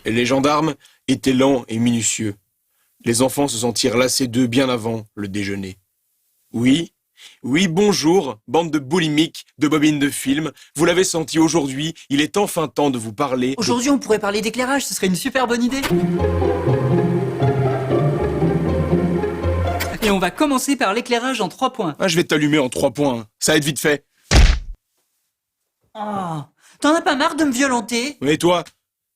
Les gendarmes étaient lents et minutieux. Les enfants se sentirent lassés d'eux bien avant le déjeuner. Oui, bonjour, bande de boulimiques, de bobines de films. Vous l'avez senti aujourd'hui, il est enfin temps de vous parler. Aujourd'hui, on pourrait parler d'éclairage, ce serait une super bonne idée. Et on va commencer par l'éclairage en 3 points. Ah, je vais t'allumer en 3 points, ça va être vite fait. Oh, t'en as pas marre de me violenter? Et toi,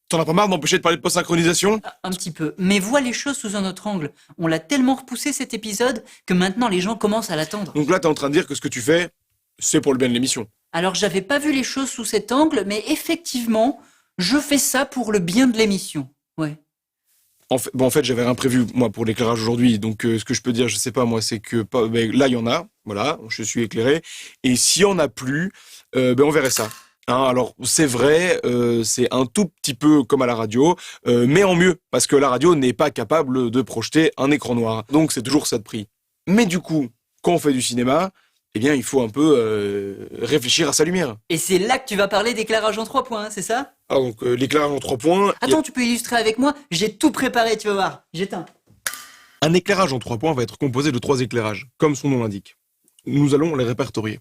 t'en as pas marre d'empêcher de parler de post-synchronisation? Un petit peu, mais vois les choses sous un autre angle. On l'a tellement repoussé cet épisode que maintenant les gens commencent à l'attendre. Donc là, t'es en train de dire que ce que tu fais, c'est pour le bien de l'émission. Alors j'avais pas vu les choses sous cet angle, mais effectivement, je fais ça pour le bien de l'émission. Ouais. En fait, j'avais rien prévu, moi, pour l'éclairage aujourd'hui. Donc, ce que je peux dire, je sais pas, moi, c'est que là, il y en a. Voilà, je suis éclairé. Et s'il y en a plus, on verrait ça. Hein, alors, c'est vrai, c'est un tout petit peu comme à la radio, mais en mieux, parce que la radio n'est pas capable de projeter un écran noir. Donc, c'est toujours ça de prix. Mais du coup, quand on fait du cinéma, eh bien, il faut un peu réfléchir à sa lumière. Et c'est là que tu vas parler d'éclairage en 3 points, c'est ça? Alors, donc, l'éclairage en 3 points... Attends, tu peux illustrer avec moi? J'ai tout préparé, tu vas voir. J'éteins. Un éclairage en 3 points va être composé de 3 éclairages, comme son nom l'indique. Nous allons les répertorier.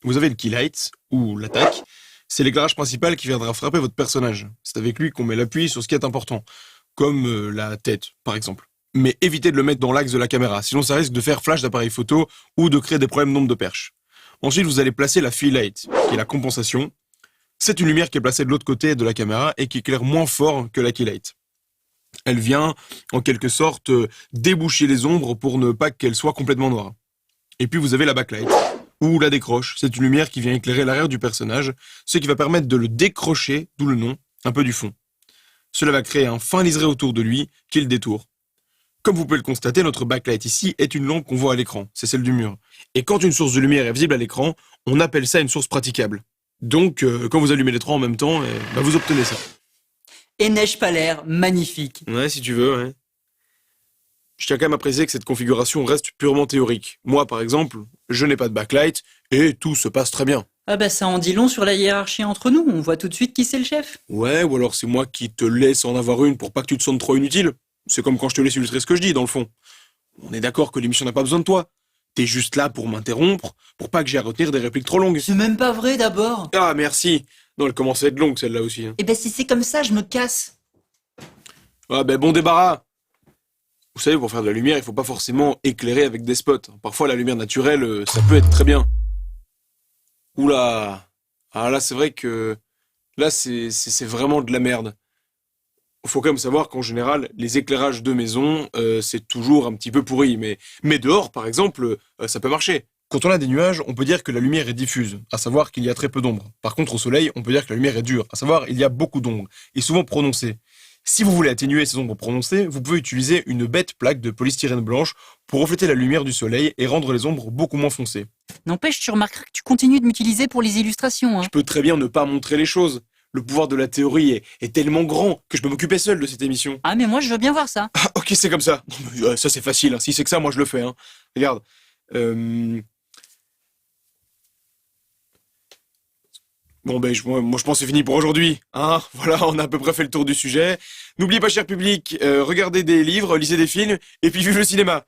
Vous avez le key light, ou l'attaque. C'est l'éclairage principal qui viendra frapper votre personnage. C'est avec lui qu'on met l'appui sur ce qui est important, comme la tête, par exemple. Mais évitez de le mettre dans l'axe de la caméra, sinon ça risque de faire flash d'appareil photo ou de créer des problèmes d'ombre de perche. Ensuite, vous allez placer la fill light, qui est la compensation. C'est une lumière qui est placée de l'autre côté de la caméra et qui éclaire moins fort que la key light. Elle vient, en quelque sorte, déboucher les ombres pour ne pas qu'elles soient complètement noires. Et puis vous avez la backlight, ou la décroche. C'est une lumière qui vient éclairer l'arrière du personnage, ce qui va permettre de le décrocher, d'où le nom, un peu du fond. Cela va créer un fin liseré autour de lui, qui le détourne. Comme vous pouvez le constater, notre backlight ici est une lampe qu'on voit à l'écran, c'est celle du mur. Et quand une source de lumière est visible à l'écran, on appelle ça une source praticable. Donc, quand vous allumez les 3 en même temps, vous obtenez ça. Et n'ai-je pas l'air magnifique? Ouais, si tu veux, ouais. Je tiens quand même à préciser que cette configuration reste purement théorique. Moi, par exemple, je n'ai pas de backlight et tout se passe très bien. Ah bah ça en dit long sur la hiérarchie entre nous, on voit tout de suite qui c'est le chef. Ouais, ou alors c'est moi qui te laisse en avoir une pour pas que tu te sentes trop inutile. C'est comme quand je te laisse illustrer ce que je dis, dans le fond. On est d'accord que l'émission n'a pas besoin de toi. T'es juste là pour m'interrompre, pour pas que j'ai à retenir des répliques trop longues. C'est même pas vrai d'abord. Ah, merci. Non, elle commence à être longue, celle-là aussi. Hein. Eh ben si c'est comme ça, je me casse. Ah bon débarras. Vous savez, pour faire de la lumière, il faut pas forcément éclairer avec des spots. Parfois, la lumière naturelle, ça peut être très bien. Oula. Ah là, c'est vrai que... Là, c'est vraiment de la merde. Faut quand même savoir qu'en général, les éclairages de maison, c'est toujours un petit peu pourri. Mais dehors, par exemple, ça peut marcher. Quand on a des nuages, on peut dire que la lumière est diffuse, à savoir qu'il y a très peu d'ombre. Par contre, au soleil, on peut dire que la lumière est dure, à savoir il y a beaucoup d'ombre, et souvent prononcée. Si vous voulez atténuer ces ombres prononcées, vous pouvez utiliser une bête plaque de polystyrène blanche pour refléter la lumière du soleil et rendre les ombres beaucoup moins foncées. N'empêche, tu remarqueras que tu continues de m'utiliser pour les illustrations. Hein. Je peux très bien ne pas montrer les choses. Le pouvoir de la théorie est tellement grand que je peux m'occuper seul de cette émission. Ah mais moi je veux bien voir ça. Ah, ok, c'est comme ça. Non, mais, ça c'est facile, hein. Si c'est que ça, moi je le fais. Hein. Regarde. Bon moi je pense que c'est fini pour aujourd'hui. Hein, voilà, on a à peu près fait le tour du sujet. N'oubliez pas, cher public, regardez des livres, lisez des films, et puis vive le cinéma.